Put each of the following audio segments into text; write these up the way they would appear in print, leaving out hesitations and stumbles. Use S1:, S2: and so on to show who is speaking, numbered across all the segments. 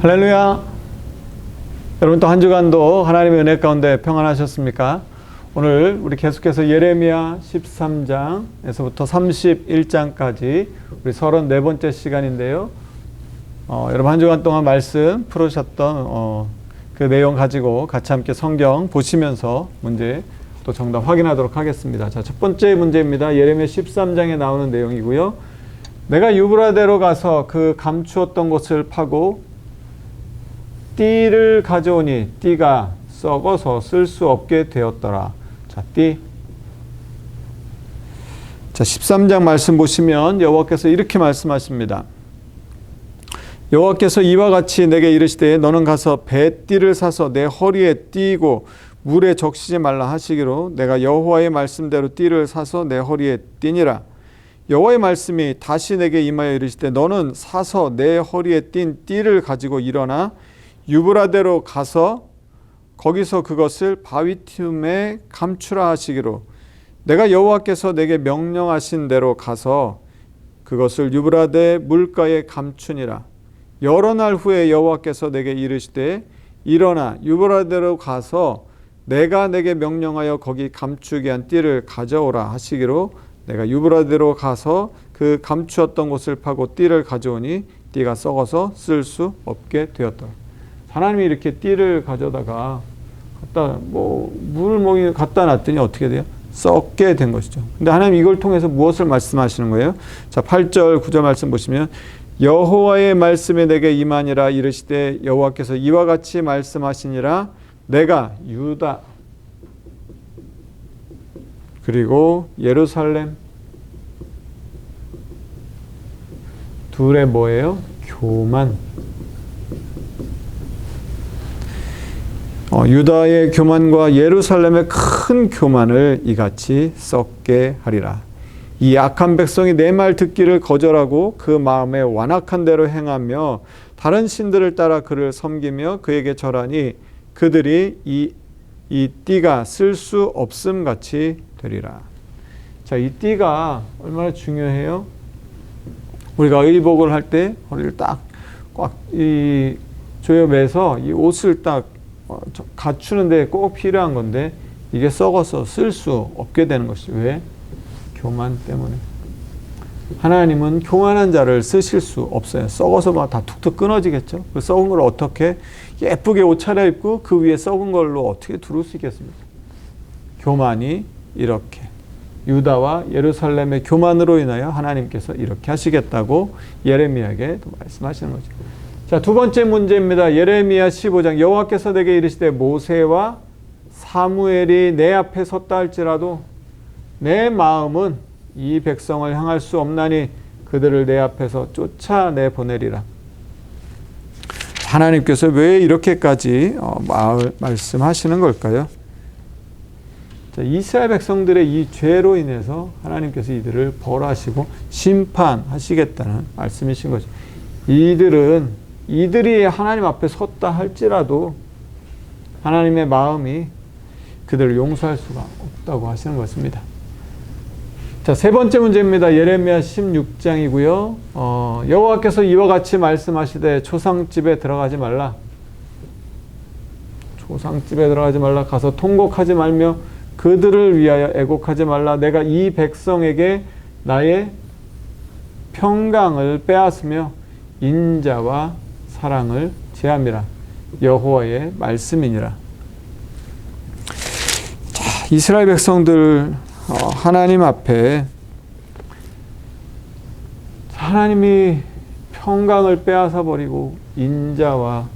S1: 할렐루야. 여러분 또 한 주간도 하나님의 은혜 가운데 평안하셨습니까? 오늘 우리 계속해서 예레미야 13장에서부터 31장까지 우리 34번째 시간인데요. 여러분 한 주간 동안 말씀 풀으셨던 그 내용 가지고 같이 함께 성경 보시면서 문제 또 정답 확인하도록 하겠습니다. 자, 첫 번째 문제입니다. 예레미야 13장에 나오는 내용이고요. 내가 유브라데로 가서 그 감추었던 곳을 파고 띠를 가져오니 띠가 썩어서 쓸 수 없게 되었더라. 자, 띠. 자, 13장 말씀 보시면 여호와께서 이렇게 말씀하십니다. 여호와께서 이와 같이 내게 이르시되 너는 가서 배띠를 사서 내 허리에 띠고 물에 적시지 말라 하시기로 내가 여호와의 말씀대로 띠를 사서 내 허리에 띠니라. 여호와의 말씀이 다시 내게 임하여 이르시되 너는 사서 내 허리에 띈 띠를 가지고 일어나 유브라데로 가서 거기서 그것을 바위 틈에 감추라 하시기로 내가 여호와께서 내게 명령하신 대로 가서 그것을 유브라데 물가에 감추니라. 여러 날 후에 여호와께서 내게 이르시되 일어나 유브라데로 가서 내가 내게 명령하여 거기 감추게 한 띠를 가져오라 하시기로 내가 유브라데로 가서 그 감추었던 곳을 파고 띠를 가져오니 띠가 썩어서 쓸 수 없게 되었더라. 하나님이 이렇게 띠를 가져다가 물을 갖다 놨더니 어떻게 돼요? 썩게 된 것이죠. 근데 하나님 이걸 통해서 무엇을 말씀하시는 거예요? 자, 8절 9절 말씀 보시면 여호와의 말씀이 내게 임하니라 이르시되 여호와께서 이와 같이 말씀하시니라 내가 유다 그리고 예루살렘 둘의 뭐예요? 교만. 유다의 교만과 예루살렘의 큰 교만을 이같이 썩게 하리라. 이 악한 백성이 내 말 듣기를 거절하고 그 마음에 완악한 대로 행하며 다른 신들을 따라 그를 섬기며 그에게 절하니 그들이 이 띠가 쓸 수 없음 같이 되리라. 자, 이 띠가 얼마나 중요해요? 우리가 의복을 할 때 허리를 딱 꽉 조여매서 이 옷을 딱 갖추는데 꼭 필요한 건데 이게 썩어서 쓸 수 없게 되는 것이 왜? 교만 때문에. 하나님은 교만한 자를 쓰실 수 없어요. 썩어서 막 다 툭툭 끊어지겠죠. 그 썩은 걸 어떻게 예쁘게 옷 차려입고 그 위에 썩은 걸로 어떻게 두를 수 있겠습니까? 교만이 이렇게 유다와 예루살렘의 교만으로 인하여 하나님께서 이렇게 하시겠다고 예레미야에게 말씀하시는 거죠. 자, 두 번째 문제입니다. 예레미야 15장 여호와께서 내게 이르시되 모세와 사무엘이 내 앞에 섰다 할지라도 내 마음은 이 백성을 향할 수 없나니 그들을 내 앞에서 쫓아내 보내리라. 하나님께서 왜 이렇게까지 말씀하시는 걸까요? 자, 이스라엘 백성들의 이 죄로 인해서 하나님께서 이들을 벌하시고 심판하시겠다는 말씀이신 거죠. 이들이 하나님 앞에 섰다 할지라도 하나님의 마음이 그들을 용서할 수가 없다고 하시는 것입니다. 자, 세 번째 문제입니다. 예레미야 16장이고요. 여호와께서 이와 같이 말씀하시되 초상집에 들어가지 말라. 초상집에 들어가지 말라. 가서 통곡하지 말며 그들을 위하여 애곡하지 말라. 내가 이 백성에게 나의 평강을 빼앗으며 인자와 사랑을 제함이라. 여호와의 말씀이니라. 자, 이스라엘 백성들 하나님 앞에 하나님이 평강을 빼앗아 버리고 인자와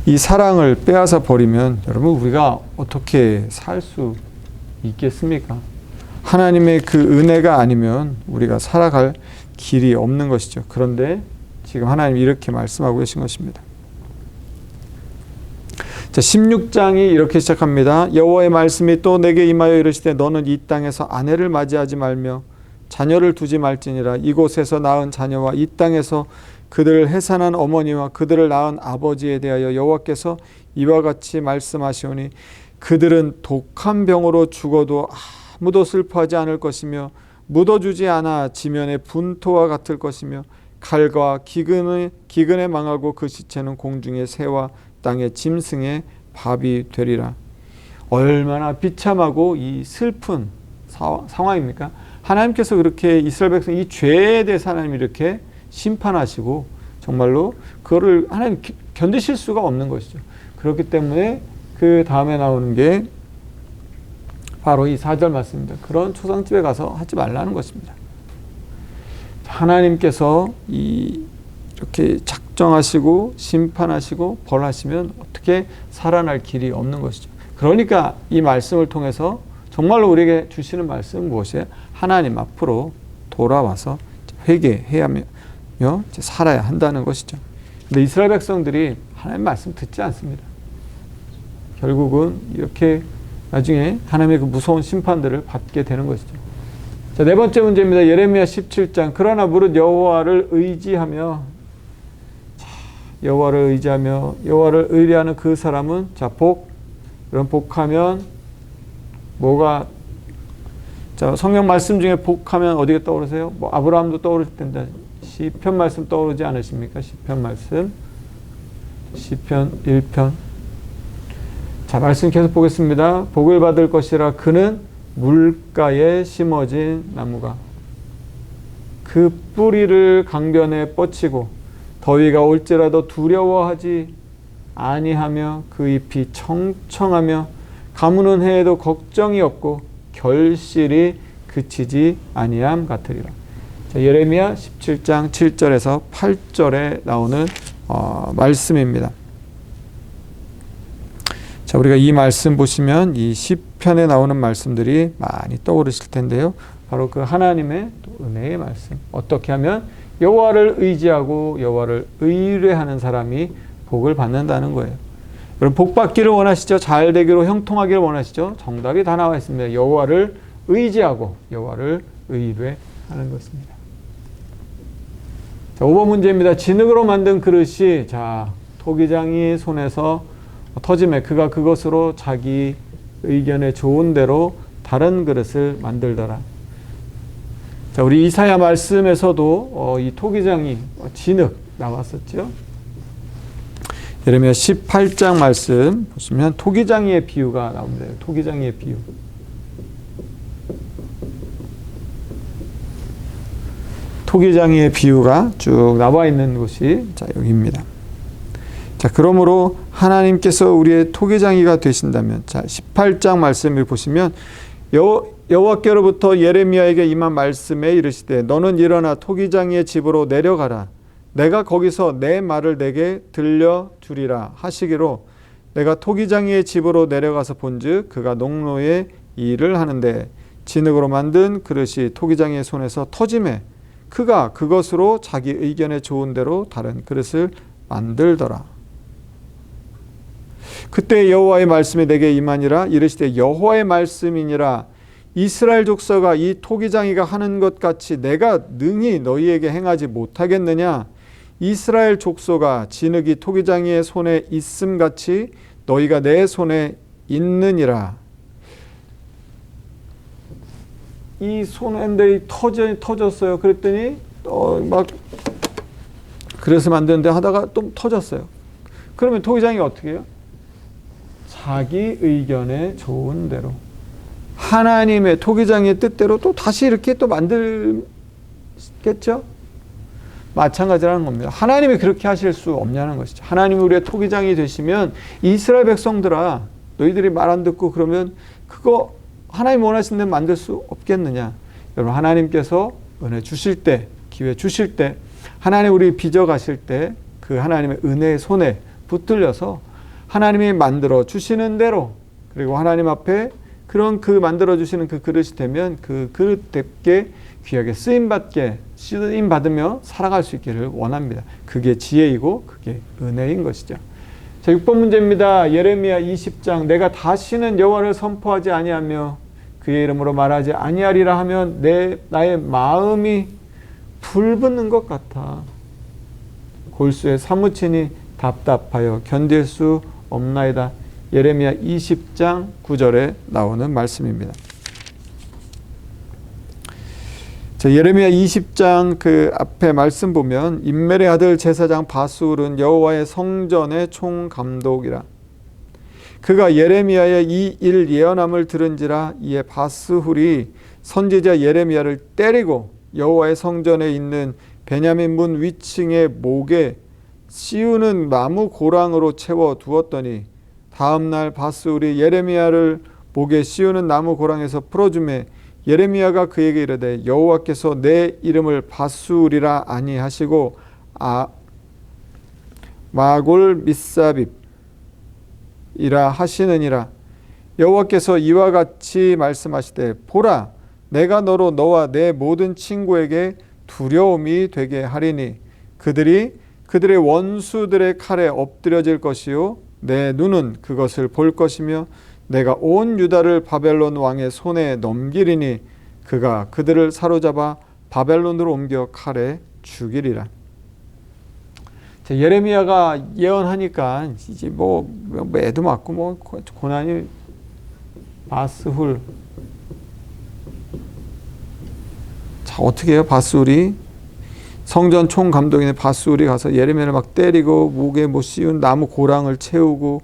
S1: 이 사랑을 빼앗아 버리면 여러분 우리가 어떻게 살 수 있겠습니까? 하나님의 그 은혜가 아니면 우리가 살아갈 길이 없는 것이죠. 그런데 지금 하나님이 이렇게 말씀하고 계신 것입니다. 자, 16장이 이렇게 시작합니다. 여호와의 말씀이 또 내게 임하여 이르시되 너는 이 땅에서 아내를 맞이하지 말며 자녀를 두지 말지니라. 이곳에서 낳은 자녀와 이 땅에서 그들을 해산한 어머니와 그들을 낳은 아버지에 대하여 여호와께서 이와 같이 말씀하시오니 그들은 독한 병으로 죽어도 아무도 슬퍼하지 않을 것이며 묻어주지 않아 지면의 분토와 같을 것이며 칼과 기근에 망하고 그 시체는 공중의 새와 땅의 짐승의 밥이 되리라. 얼마나 비참하고 이 슬픈 상황입니까? 하나님께서 그렇게 이스라엘 백성 이 죄에 대해서 하나님이 이렇게 심판하시고 정말로 그거를 하나님 견디실 수가 없는 것이죠. 그렇기 때문에 그 다음에 나오는 게 바로 이 4절 말씀입니다. 그런 초상집에 가서 하지 말라는 것입니다. 하나님께서 이렇게 작정하시고 심판하시고 벌하시면 어떻게 살아날 길이 없는 것이죠. 그러니까 이 말씀을 통해서 정말로 우리에게 주시는 말씀은 무엇이에요? 하나님 앞으로 돌아와서 회개해야며 살아야 한다는 것이죠. 근데 이스라엘 백성들이 하나님 말씀 듣지 않습니다. 결국은 이렇게 나중에 하나님의 그 무서운 심판들을 받게 되는 것이죠. 자, 네 번째 문제입니다. 예레미야 17장. 그러나 무릇 여호와를 의지하며 여호와를 의뢰하는 그 사람은 이런 복하면 뭐가 성경 말씀 중에 복하면 어디가 떠오르세요? 뭐 아브라함도 떠오를 텐데 시편 말씀 떠오르지 않으십니까? 시편 말씀. 시편 1편. 자, 말씀 계속 보겠습니다. 복을 받을 것이라 그는 물가에 심어진 나무가 그 뿌리를 강변에 뻗치고 더위가 올지라도 두려워하지 아니하며 그 잎이 청청하며 가무는 해에도 걱정이 없고 결실이 그치지 아니함 같으리라. 자, 예레미야 17장 7절에서 8절에 나오는 말씀입니다. 자, 우리가 이 말씀 보시면 이 시편에 나오는 말씀들이 많이 떠오르실 텐데요. 바로 그 하나님의 은혜의 말씀. 어떻게 하면 여호와를 의지하고 여호와를 의뢰하는 사람이 복을 받는다는 거예요. 여러분 복 받기를 원하시죠? 잘 되기로 형통하기를 원하시죠? 정답이 다 나와 있습니다. 여호와를 의지하고 여호와를 의뢰하는 것입니다. 자, 5번 문제입니다. 진흙으로 만든 그릇이 토기장이 손에서 터짐에 그가 그것으로 자기 의견에 좋은 대로 다른 그릇을 만들더라. 자, 우리 이사야 말씀에서도 이 토기장이 진흙 나왔었죠. 예레미야 18장 말씀 보시면 토기장이의 비유가 나옵니다. 토기장이의 비유. 토기장이의 비유가 쭉 나와 있는 곳이 여기입니다. 자, 그러므로 하나님께서 우리의 토기장이가 되신다면 18장 말씀을 보시면 여호와께로부터 예레미야에게 임한 말씀에 이르시되 너는 일어나 토기장이의 집으로 내려가라. 내가 거기서 내 말을 내게 들려주리라 하시기로 내가 토기장이의 집으로 내려가서 본즉 그가 농로의 일을 하는데 진흙으로 만든 그릇이 토기장이의 손에서 터짐에 그가 그것으로 자기 의견에 좋은 대로 다른 그릇을 만들더라. 그때 여호와의 말씀이 내게 임하니라. 이르시되 여호와의 말씀이니라. 이스라엘 족속아 이 토기장이가 하는 것 같이 내가 능히 너희에게 행하지 못하겠느냐. 이스라엘 족속아 진흙이 토기장이의 손에 있음 같이 너희가 내 손에 있느니라. 이 손에 터졌어요. 그랬더니 막 그래서 만드는데 하다가 또 터졌어요. 그러면 토기장이 어떻게 해요? 자기 의견에 좋은 대로 하나님의 토기장의 뜻대로 또 다시 이렇게 또 만들겠죠? 마찬가지라는 겁니다. 하나님이 그렇게 하실 수 없냐는 것이죠. 하나님이 우리의 토기장이 되시면 이스라엘 백성들아 너희들이 말 안 듣고 그러면 그거 하나님 원하신 대로 만들 수 없겠느냐. 여러분 하나님께서 은혜 주실 때 기회 주실 때 하나님 우리 빚어 가실 때 그 하나님의 은혜의 손에 붙들려서 하나님이 만들어 주시는 대로 그리고 하나님 앞에 그런 그 만들어 주시는 그 그릇이 되면 그 그릇답게 귀하게 쓰임 받으며 살아갈 수 있기를 원합니다. 그게 지혜이고 그게 은혜인 것이죠. 자, 6번 문제입니다. 예레미야 20장 내가 다시는 여호와를 선포하지 아니하며 그의 이름으로 말하지 아니하리라 하면 나의 마음이 불붙는 것 같아. 골수에 사무치니 답답하여 견딜 수 없나이다. 예레미야 20장 9절에 나오는 말씀입니다. 예레미야 20장 그 앞에 말씀 보면 임멜의 아들 제사장 바스울은 여호와의 성전의 총감독이라. 그가 예레미야의 이 일 예언함을 들은지라. 이에 바스훌이 선지자 예레미야를 때리고 여호와의 성전에 있는 베냐민 문 위층의 목에 씌우는 나무 고랑으로 채워 두었더니 다음날 바스훌이 예레미야를 목에 씌우는 나무 고랑에서 풀어주매 예레미야가 그에게 이르되 여호와께서 내 이름을 바스훌이라 아니하시고 마골 미사빕이라 하시느니라. 여호와께서 이와 같이 말씀하시되 보라 내가 너로 너와 내 모든 친구에게 두려움이 되게 하리니 그들의 원수들의 칼에 엎드려질 것이요 내 눈은 그것을 볼 것이며 내가 온 유다를 바벨론 왕의 손에 넘기리니 그가 그들을 사로잡아 바벨론으로 옮겨 칼에 죽이리라. 예레미야가 예언하니까 이제 뭐 애도 맞고 뭐 고난이 바스훌. 자, 어떻게 해요? 바스훌이 성전 총감독인 바스훌이 가서 예레미야를 막 때리고 목에 뭐 씌운 나무 고랑을 채우고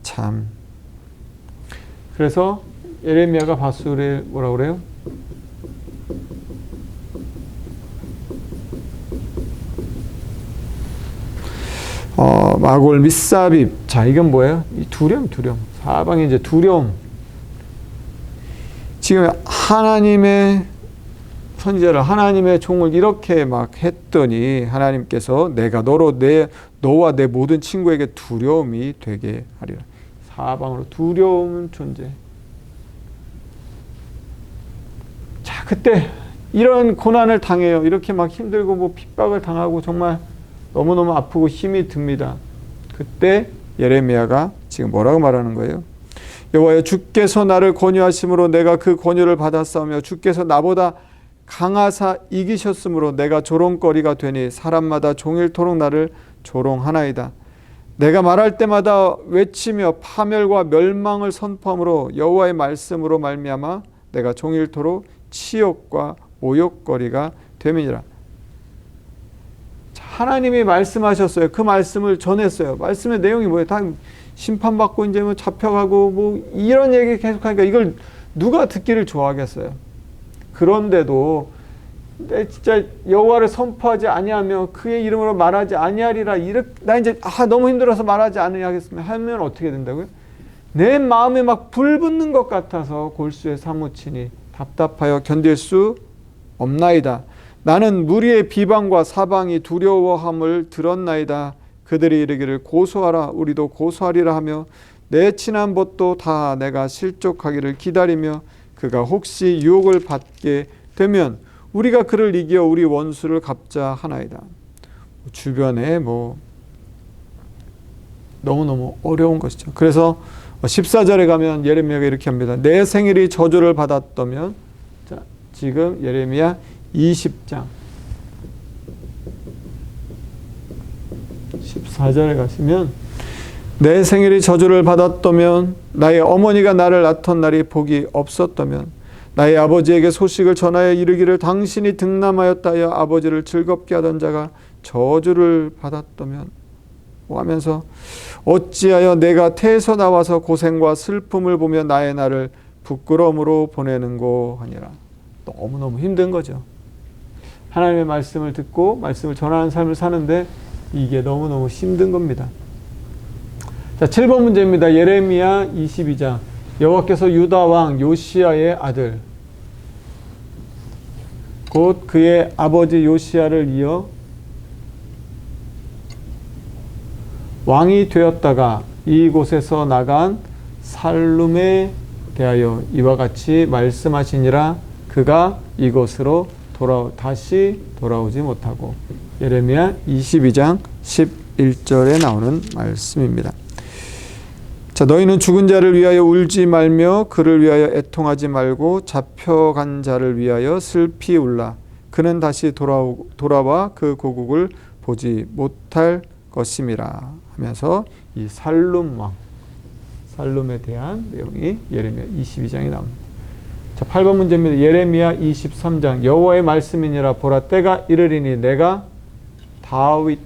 S1: 참. 그래서 예레미야가 바스훌을 뭐라 그래요? 마골 미사빕. 자, 이건 뭐예요? 이 두려움. 사방에 이제 두려움. 지금 하나님의 선지자를 하나님의 종을 이렇게 막 했더니 하나님께서 내가 너와 내 모든 친구에게 두려움이 되게 하리라. 사방으로 두려움 존재. 자, 그때 이런 고난을 당해요. 이렇게 막 힘들고 뭐 핍박을 당하고 정말 너무너무 아프고 힘이 듭니다. 그때 예레미야가 지금 뭐라고 말하는 거예요? 여호와여 주께서 나를 권유하심으로 내가 그 권유를 받았사오며 주께서 나보다 강하사 이기셨으므로 내가 조롱거리가 되니 사람마다 종일토록 나를 조롱하나이다. 내가 말할 때마다 외치며 파멸과 멸망을 선포함으로 여호와의 말씀으로 말미암아 내가 종일토록 치욕과 모욕거리가 됨이니라. 하나님이 말씀하셨어요. 그 말씀을 전했어요. 말씀의 내용이 뭐예요? 다 심판받고 이제 뭐 잡혀가고 뭐 이런 얘기 계속하니까 이걸 누가 듣기를 좋아하겠어요. 그런데도 진짜 여호와를 선포하지 아니하며 그의 이름으로 말하지 아니하리라. 나 이제 너무 힘들어서 말하지 아니하겠으면 하면 어떻게 된다고요? 내 마음에 막 불 붙는 것 같아서 골수에 사무치니 답답하여 견딜 수 없나이다. 나는 무리의 비방과 사방이 두려워함을 들었나이다. 그들이 이르기를 고소하라 우리도 고소하리라 하며 내 친한 벗도 다 내가 실족하기를 기다리며 그가 혹시 유혹을 받게 되면 우리가 그를 이겨 우리 원수를 갚자 하나이다. 주변에 뭐 너무너무 어려운 것이죠. 그래서 14절에 가면 예레미야가 이렇게 합니다. 내 생일이 저주를 받았다면, 자, 지금 예레미야 20장 14절에 가시면 내 생일이 저주를 받았다면 나의 어머니가 나를 낳던 날이 복이 없었다면 나의 아버지에게 소식을 전하여 이르기를 당신이 등남하였다 하여 아버지를 즐겁게 하던 자가 저주를 받았다면 하면서 어찌하여 내가 태에서 나와서 고생과 슬픔을 보며 나의 날을 부끄러움으로 보내는고 하니라. 너무너무 힘든 거죠. 하나님의 말씀을 듣고 말씀을 전하는 삶을 사는데 이게 너무너무 힘든 겁니다. 자, 7번 문제입니다. 예레미야 22장. 여호와께서 유다 왕 요시야의 아들 곧 그의 아버지 요시야를 이어 왕이 되었다가 이곳에서 나간 살룸에 대하여 이와 같이 말씀하시니라. 그가 이곳으로 다시 돌아오지 못하고. 예레미야 22장 11절에 나오는 말씀입니다. 자, 너희는 죽은 자를 위하여 울지 말며 그를 위하여 애통하지 말고 잡혀간 자를 위하여 슬피 울라. 그는 다시 돌아와 그 고국을 보지 못할 것임이라 하면서 이 살룸 왕, 살룸에 대한 내용이 예레미야 22장에 나옵니다. 자, 8번 문제입니다. 예레미야 23장 여호와의 말씀이니라. 보라, 때가 이르리니 내가 다윗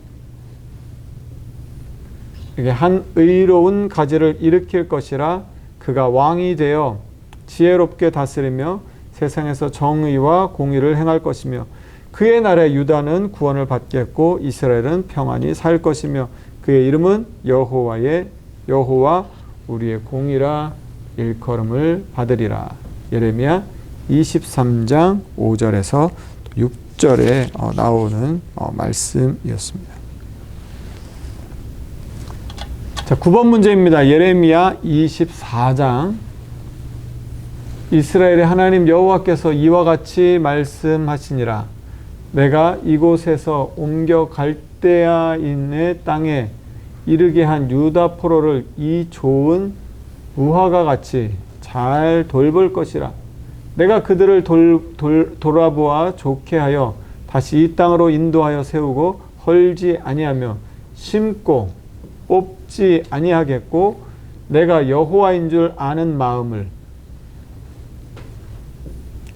S1: 한 의로운 가지를 일으킬 것이라. 그가 왕이 되어 지혜롭게 다스리며 세상에서 정의와 공의를 행할 것이며 그의 날에 유다는 구원을 받겠고 이스라엘은 평안히 살 것이며 그의 이름은 여호와 우리의 공이라 일컬음을 받으리라. 예레미야 23장 5절에서 6절에 나오는 말씀이었습니다. 자, 9번 문제입니다. 예레미야 24장 이스라엘의 하나님 여호와께서 이와 같이 말씀하시니라. 내가 이곳에서 옮겨 갈대아인의 땅에 이르게 한 유다 포로를 이 좋은 무화과 같이 잘 돌볼 것이라. 내가 그들을 돌아보아 좋게 하여 다시 이 땅으로 인도하여 세우고 헐지 아니하며 심고 뽑지 아니하겠고 내가 여호와인 줄 아는 마음을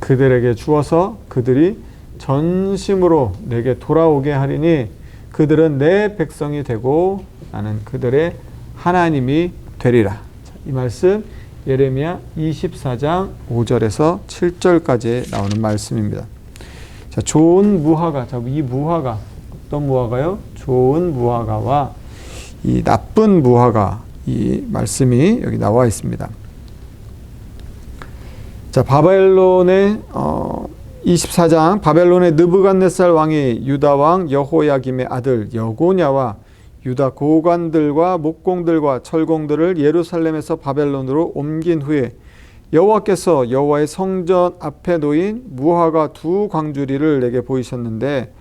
S1: 그들에게 주어서 그들이 전심으로 내게 돌아오게 하리니 그들은 내 백성이 되고 나는 그들의 하나님이 되리라. 이 말씀 예레미야 24장 5절에서 7절까지 나오는 말씀입니다. 자, 좋은 무화과. 자, 이 무화과 어떤 무화과요? 좋은 무화과와 이 나쁜 무화과, 이 말씀이 여기 나와 있습니다. 자, 바벨론의 24장 바벨론의 느부갓네살 왕이 유다 왕 여호야김의 아들 여고냐와 유다 고관들과 목공들과 철공들을 예루살렘에서 바벨론으로 옮긴 후에 여호와께서 여호와의 성전 앞에 놓인 무화과 두 광주리를 내게 보이셨는데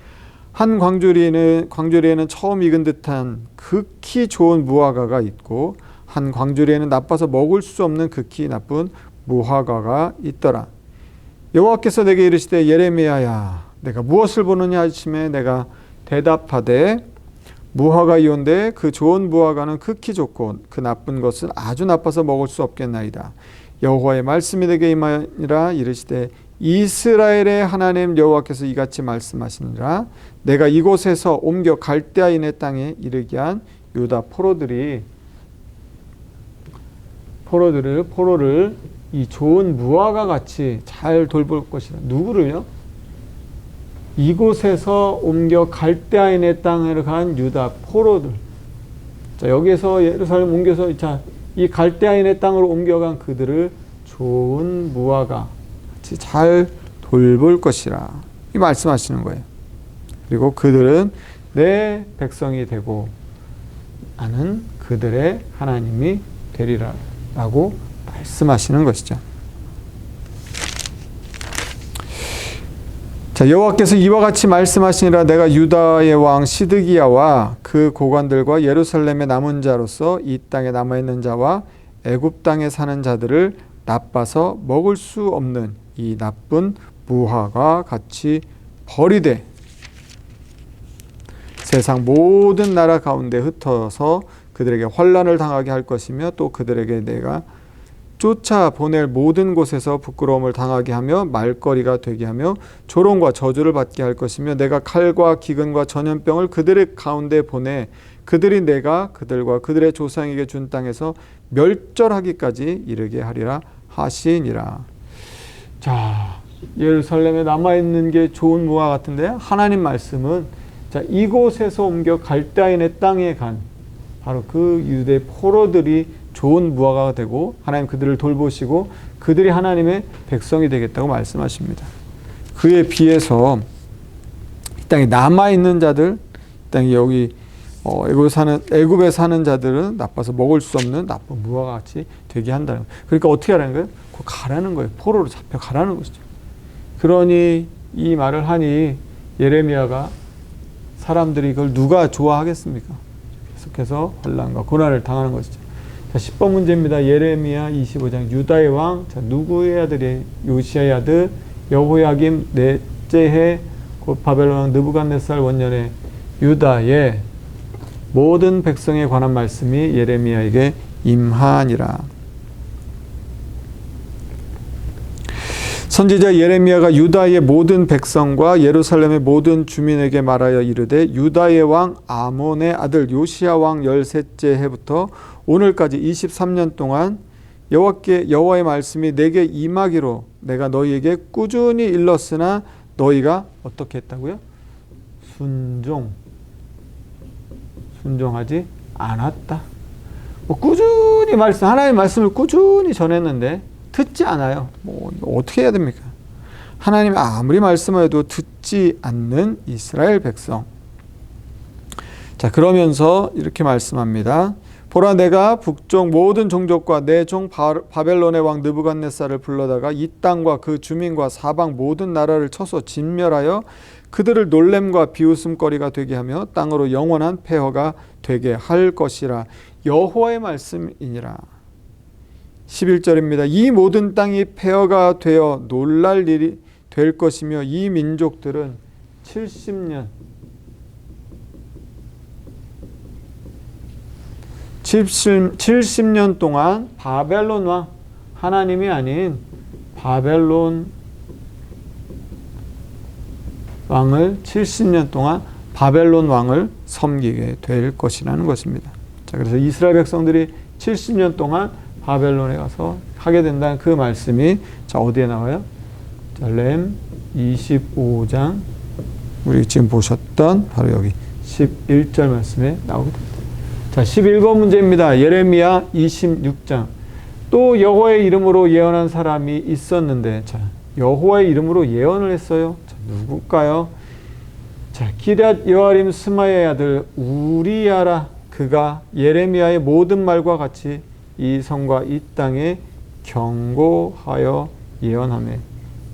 S1: 한 광주리에는 처음 익은 듯한 극히 좋은 무화과가 있고 한 광주리에는 나빠서 먹을 수 없는 극히 나쁜 무화과가 있더라. 여호와께서 내게 이르시되 예레미야야 내가 무엇을 보느냐 하시매 내가 대답하되 무화과이온데 그 좋은 무화과는 극히 좋고 그 나쁜 것은 아주 나빠서 먹을 수 없겠나이다. 여호와의 말씀이 내게 임하니라. 이르시되 이스라엘의 하나님 여호와께서 이같이 말씀하시니라. 내가 이곳에서 옮겨 갈대아인의 땅에 이르게 한 유다 포로를 이 좋은 무화과 같이 잘 돌볼 것이라. 누구를요? 이곳에서 옮겨 갈대아인의 땅으로 간 유다 포로들. 자, 여기서 예루살렘 옮겨서 이 갈대아인의 땅으로 옮겨간 그들을 좋은 무화과 같이 잘 돌볼 것이라. 이 말씀하시는 거예요. 그리고 그들은 내 백성이 되고 나는 그들의 하나님이 되리라 라고 말씀하시는 것이죠. 자, 여호와께서 이와 같이 말씀하시니라. 내가 유다의 왕 시드기야와 그 고관들과 예루살렘의 남은 자로서 이 땅에 남아있는 자와 애굽 땅에 사는 자들을 나빠서 먹을 수 없는 이 나쁜 무화과 같이 버리되 세상 모든 나라 가운데 흩어서 그들에게 환난을 당하게 할 것이며 또 그들에게 내가 쫓아 보낼 모든 곳에서 부끄러움을 당하게 하며 말거리가 되게 하며 조롱과 저주를 받게 할 것이며 내가 칼과 기근과 전염병을 그들의 가운데 보내 그들이 내가 그들과 그들의 조상에게 준 땅에서 멸절하기까지 이르게 하리라 하시니라. 자, 예루살렘에 남아있는 게 좋은 무화 같은데 하나님 말씀은 자, 이곳에서 옮겨 갈대아인의 땅에 간 바로 그 유대 포로들이 좋은 무화과가 되고 하나님 그들을 돌보시고 그들이 하나님의 백성이 되겠다고 말씀하십니다. 그에 비해서 이 땅에 남아있는 자들, 이 땅에 여기 애굽에 사는 자들은 나빠서 먹을 수 없는 나쁜 무화과 같이 되게 한다는 거예요. 그러니까 어떻게 하라는 거예요? 가라는 거예요. 포로로 잡혀 가라는 것이죠. 그러니 이 말을 하니 예레미야가 사람들이 이걸 누가 좋아하겠습니까? 계속해서 환난과 고난을 당하는 것이죠. 자, 10번 문제입니다. 예레미야 25장 유다의 왕, 자, 누구의 아들이 요시야의 아들 여호야김 넷째 해 곧 바벨론 왕 느부갓네살 원년에 유다의 모든 백성에 관한 말씀이 예레미야에게 임하니라. 선지자 예레미야가 유다의 모든 백성과 예루살렘의 모든 주민에게 말하여 이르되 유다의 왕 아몬의 아들 요시야 왕 13째 해부터 오늘까지 23년 동안 여호와의 말씀이 내게 임하기로 내가 너희에게 꾸준히 일렀으나 너희가 어떻게 했다고요? 순종하지 않았다. 꾸준히 하나님의 말씀을 꾸준히 전했는데 듣지 않아요. 어떻게 해야 됩니까? 하나님이 아무리 말씀해도 듣지 않는 이스라엘 백성. 자, 그러면서 이렇게 말씀합니다. 보라, 내가 북쪽 모든 종족과 내 종 바벨론의 왕 느부갓네살을 불러다가 이 땅과 그 주민과 사방 모든 나라를 쳐서 진멸하여 그들을 놀램과 비웃음거리가 되게 하며 땅으로 영원한 폐허가 되게 할 것이라. 여호와의 말씀이니라. 11절입니다. 이 모든 땅이 폐허가 되어 놀랄 일이 될 것이며 이 민족들은 70년 동안 바벨론 왕, 하나님이 아닌 바벨론 왕을 70년 동안 바벨론 왕을 섬기게 될 것이라는 것입니다. 자, 그래서 이스라엘 백성들이 70년 동안 바벨론에 가서 하게 된다는 그 말씀이 자, 어디에 나와요? 자, 렘 25장, 우리 지금 보셨던 바로 여기 11절 말씀에 나오게 됩니다. 자, 11번 문제입니다. 예레미야 26장. 또 여호와의 이름으로 예언한 사람이 있었는데, 자, 여호와의 이름으로 예언을 했어요. 자, 누굴까요? 자, 기럇 여아림 스마야의 아들 우리야라. 그가 예레미야의 모든 말과 같이 이 성과 이 땅에 경고하여 예언하며.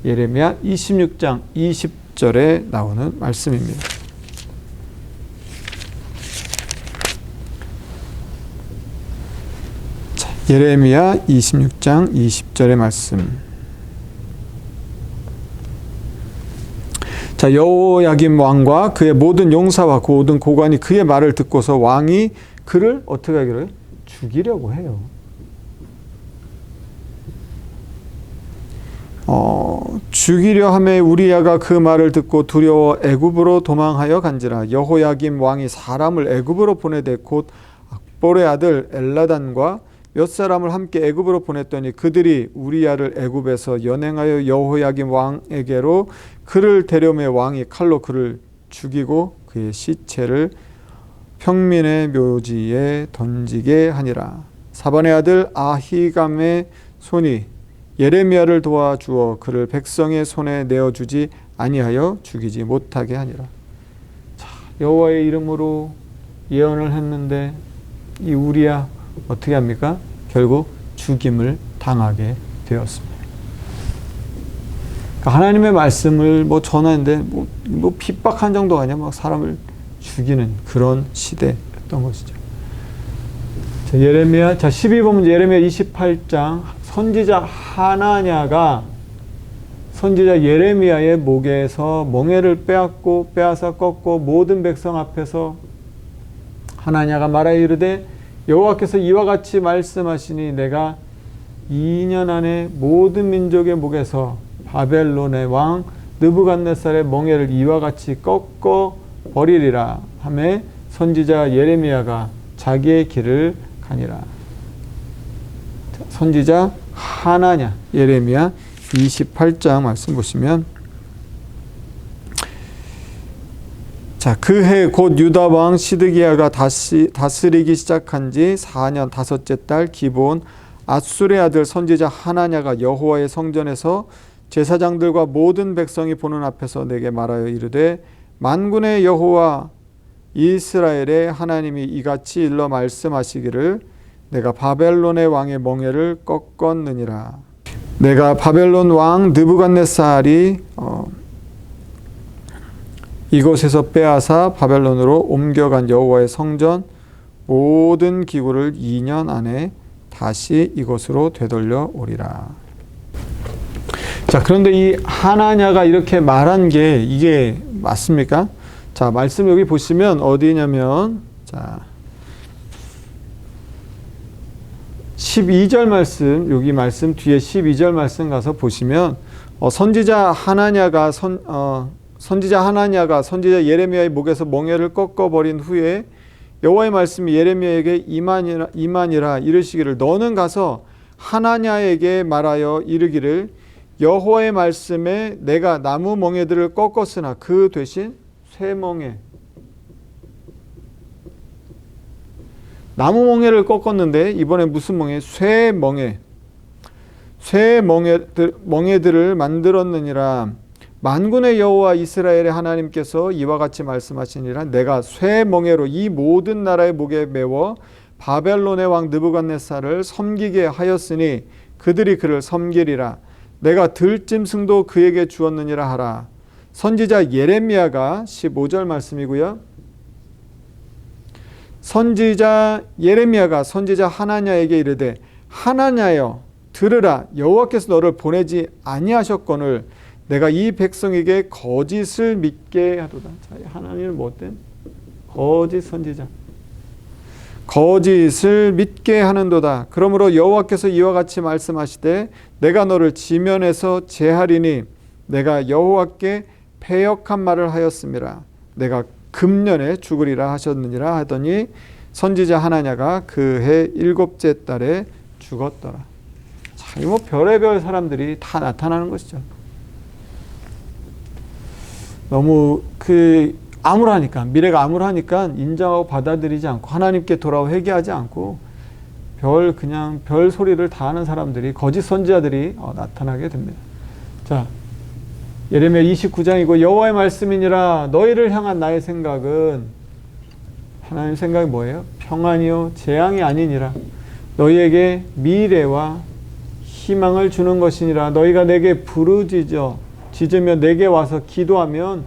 S1: 예레미야 26장 20절에 나오는 말씀입니다. 자, 예레미야 26장 20절의 말씀. 자, 여호야김 왕과 그의 모든 용사와 그 모든 고관이 그의 말을 듣고서 왕이 그를 어떻게 하기로 해요? 죽이려고 해요. 죽이려 하매 우리야가 그 말을 듣고 두려워 애굽으로 도망하여 간지라. 여호야김 왕이 사람을 애굽으로 보내되 곧 악볼의 아들 엘라단과 몇 사람을 함께 애굽으로 보냈더니 그들이 우리야를 애굽에서 연행하여 여호야김 왕에게로 그를 데려매 왕이 칼로 그를 죽이고 그의 시체를 평민의 묘지에 던지게 하니라. 사반의 아들 아히감의 손이 예레미야를 도와주어 그를 백성의 손에 내어주지 아니하여 죽이지 못하게 하니라. 자, 여호와의 이름으로 예언을 했는데 이 우리야 어떻게 합니까? 결국 죽임을 당하게 되었습니다. 그러니까 하나님의 말씀을 전하는데 핍박한 정도가 아니라 막 사람을 죽이는 그런 시대였던 것이죠. 자, 예레미야, 자, 12번 문제, 예레미야 28장. 선지자 하나냐가 선지자 예레미야의 목에서 멍에를 빼앗아 꺾고 모든 백성 앞에서 하나냐가 말하여 이르되 여호와께서 이와 같이 말씀하시니 내가 2년 안에 모든 민족의 목에서 바벨론의 왕 느부갓네살의 멍에를 이와 같이 꺾어 버리리라 하매 선지자 예레미야가 자기의 길을 가니라. 선지자 하나냐, 예레미야 28장 말씀 보시면, 자, 그 해 곧 유다 왕 시드기야가 다스리기 시작한 지 4년 다섯째 달 기브온 앗술의 아들 선지자 하나냐가 여호와의 성전에서 제사장들과 모든 백성이 보는 앞에서 내게 말하여 이르되 만군의 여호와 이스라엘의 하나님이 이같이 일러 말씀하시기를 내가 바벨론의 왕의 멍에를 꺾었느니라. 내가 바벨론 왕 느부갓네살이 이곳에서 빼앗아 바벨론으로 옮겨간 여호와의 성전 모든 기구를 2년 안에 다시 이곳으로 되돌려 오리라. 자, 그런데 이 하나냐가 이렇게 말한 게 이게 맞습니까? 자, 말씀 여기 보시면 어디냐면, 자, 12절 말씀, 여기 말씀 뒤에 12절 말씀 가서 보시면 선지자 하나냐가 선지자 예레미야의 목에서 멍에를 꺾어버린 후에 여호와의 말씀이 예레미야에게 이만이라 이르시기를 너는 가서 하나냐에게 말하여 이르기를 여호와의 말씀에 내가 나무 멍에들을 꺾었으나 그 대신 쇠 멍에 나무 멍에를 꺾었는데 이번에 무슨 멍에? 쇠 멍에들을 만들었느니라. 만군의 여호와 이스라엘의 하나님께서 이와 같이 말씀하시니라. 내가 쇠 멍에로 이 모든 나라의 목에 메워 바벨론의 왕 느부갓네살을 섬기게 하였으니 그들이 그를 섬기리라. 내가 들짐승도 그에게 주었느니라 하라. 선지자 예레미야가 15절 말씀이고요. 선지자 예레미야가 선지자 하나냐에게 이르되 하나냐여 들으라. 여호와께서 너를 보내지 아니하셨거늘 내가 이 백성에게 거짓을 믿게 하도다. 자, 하나님은 무엇된? 거짓 선지자. 거짓을 믿게 하는도다. 그러므로 여호와께서 이와 같이 말씀하시되 내가 너를 지면에서 제하리니 내가 여호와께 패역한 말을 하였음이라. 내가 금년에 죽으리라 하셨느니라 하더니 선지자 하나냐가 그 해 7째 달에 죽었더라. 자, 뭐 별의별 사람들이 다 나타나는 것이죠. 너무 암울하니까, 미래가 암울하니까 인정하고 받아들이지 않고 하나님께 돌아와 회개하지 않고 그냥 별 소리를 다 하는 사람들이, 거짓 선지자들이 나타나게 됩니다. 자, 예레미야 29장이고 여호와의 말씀이니라. 너희를 향한 나의 생각은, 하나님 생각이 뭐예요? 평안이요 재앙이 아니니라. 너희에게 미래와 희망을 주는 것이니라. 너희가 내게 짖으며 내게 와서 기도하면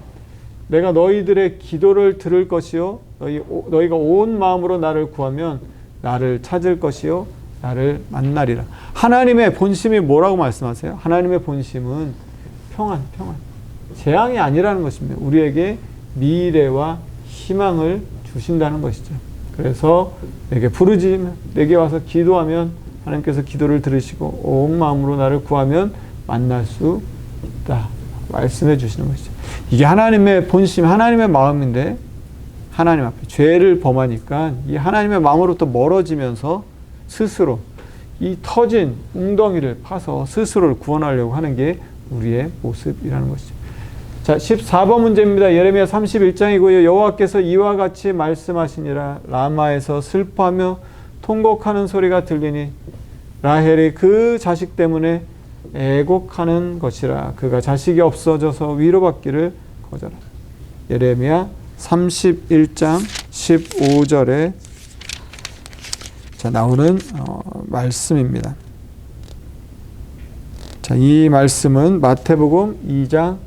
S1: 내가 너희들의 기도를 들을 것이요 너희가 온 마음으로 나를 구하면 나를 찾을 것이요 나를 만나리라. 하나님의 본심이 뭐라고 말씀하세요? 하나님의 본심은 평안. 재앙이 아니라는 것입니다. 우리에게 미래와 희망을 주신다는 것이죠. 그래서 내게 부르짖으면, 내게 와서 기도하면 하나님께서 기도를 들으시고 온 마음으로 나를 구하면 만날 수 있다 말씀해 주시는 것이죠. 이게 하나님의 본심, 하나님의 마음인데 하나님 앞에 죄를 범하니까 이 하나님의 마음으로부터 멀어지면서 스스로 이 터진 웅덩이를 파서 스스로를 구원하려고 하는 게 우리의 모습이라는 것이죠. 자, 14번 문제입니다. 예레미야 31장이고요. 여호와께서 이와 같이 말씀하시니라. 라마에서 슬퍼하며 통곡하는 소리가 들리니 라헬이 그 자식 때문에 애곡하는 것이라. 그가 자식이 없어져서 위로받기를 거절하라. 예레미야 31장 15절에 나오는 말씀입니다. 자, 이 말씀은 마태복음 2장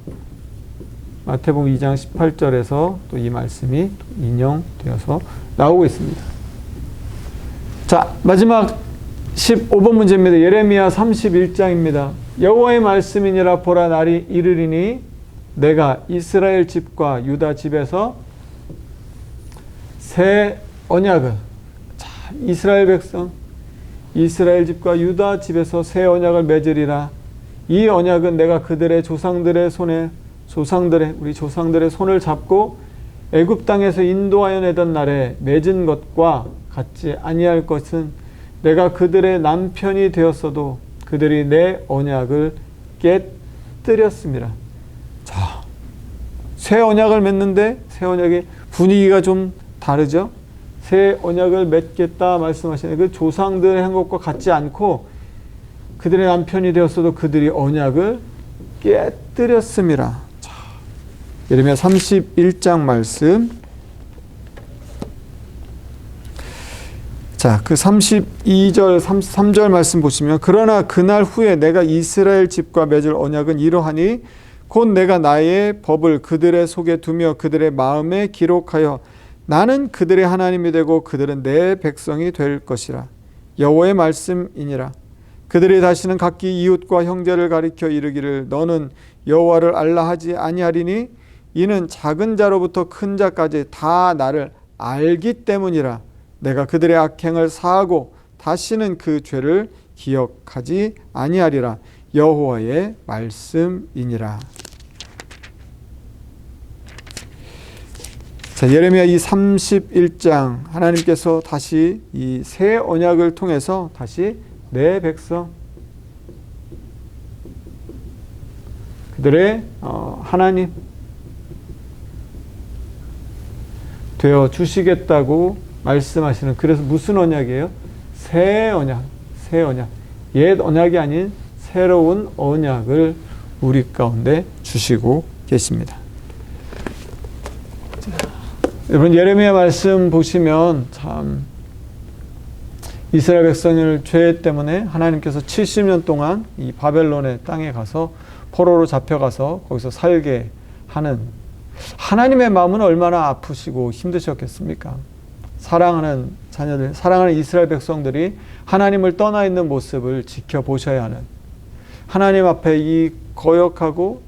S1: 18절에서 또 이 말씀이 인용되어서 나오고 있습니다. 자, 마지막 15번 문제입니다. 예레미야 31장입니다. 여호와의 말씀이니라. 보라, 날이 이르리니 내가 이스라엘 집과 유다 집에서 새 언약을, 자, 이스라엘 백성, 이스라엘 집과 유다 집에서 새 언약을 맺으리라. 이 언약은 내가 그들의 우리 조상들의 손을 잡고 애굽 땅에서 인도하여 내던 날에 맺은 것과 같지 아니할 것은 내가 그들의 남편이 되었어도 그들이 내 언약을 깨뜨렸습니다. 자, 새 언약을 맺는데 새 언약의 분위기가 좀 다르죠? 새 언약을 맺겠다 말씀하시는 그 조상들의 한 것과 같지 않고 그들의 남편이 되었어도 그들이 언약을 깨뜨렸습니다. 자, 예레미야 31장 말씀. 자, 그 32절, 33절 말씀 보시면 그러나 그날 후에 내가 이스라엘 집과 맺을 언약은 이러하니 곧 내가 나의 법을 그들의 속에 두며 그들의 마음에 기록하여 나는 그들의 하나님이 되고 그들은 내 백성이 될 것이라. 여호와의 말씀이니라. 그들이 다시는 각기 이웃과 형제를 가리켜 이르기를 너는 여호와를 알라 하지 아니하리니 이는 작은 자로부터 큰 자까지 다 나를 알기 때문이라. 내가 그들의 악행을 사하고 다시는 그 죄를 기억하지 아니하리라. 여호와의 말씀이니라. 자, 예레미야 이 31장 하나님께서 다시 이 새 언약을 통해서 다시 내 백성 그들의 하나님 되어 주시겠다고 말씀하시는, 그래서 무슨 언약이에요? 새 언약, 새 언약. 옛 언약이 아닌 새로운 언약을 우리 가운데 주시고 계십니다. 여러분, 예레미야 말씀 보시면 참 이스라엘 백성을 죄 때문에 하나님께서 70년 동안 이 바벨론의 땅에 가서 포로로 잡혀가서 거기서 살게 하는 하나님의 마음은 얼마나 아프시고 힘드셨겠습니까? 사랑하는 자녀들, 사랑하는 이스라엘 백성들이 하나님을 떠나 있는 모습을 지켜보셔야 하는, 하나님 앞에 이 거역하고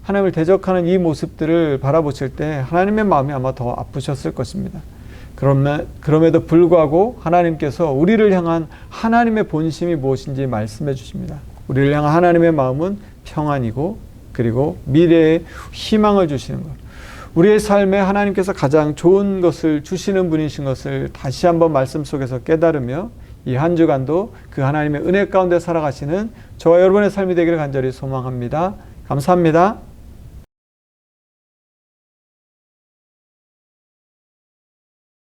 S1: 하나님을 대적하는 이 모습들을 바라보실 때 하나님의 마음이 아마 더 아프셨을 것입니다. 그럼에도 불구하고 하나님께서 우리를 향한 하나님의 본심이 무엇인지 말씀해 주십니다. 우리를 향한 하나님의 마음은 평안이고 그리고 미래의 희망을 주시는 것. 우리의 삶에 하나님께서 가장 좋은 것을 주시는 분이신 것을 다시 한번 말씀 속에서 깨달으며 이 한 주간도 그 하나님의 은혜 가운데 살아가시는 저와 여러분의 삶이 되기를 간절히 소망합니다. 감사합니다.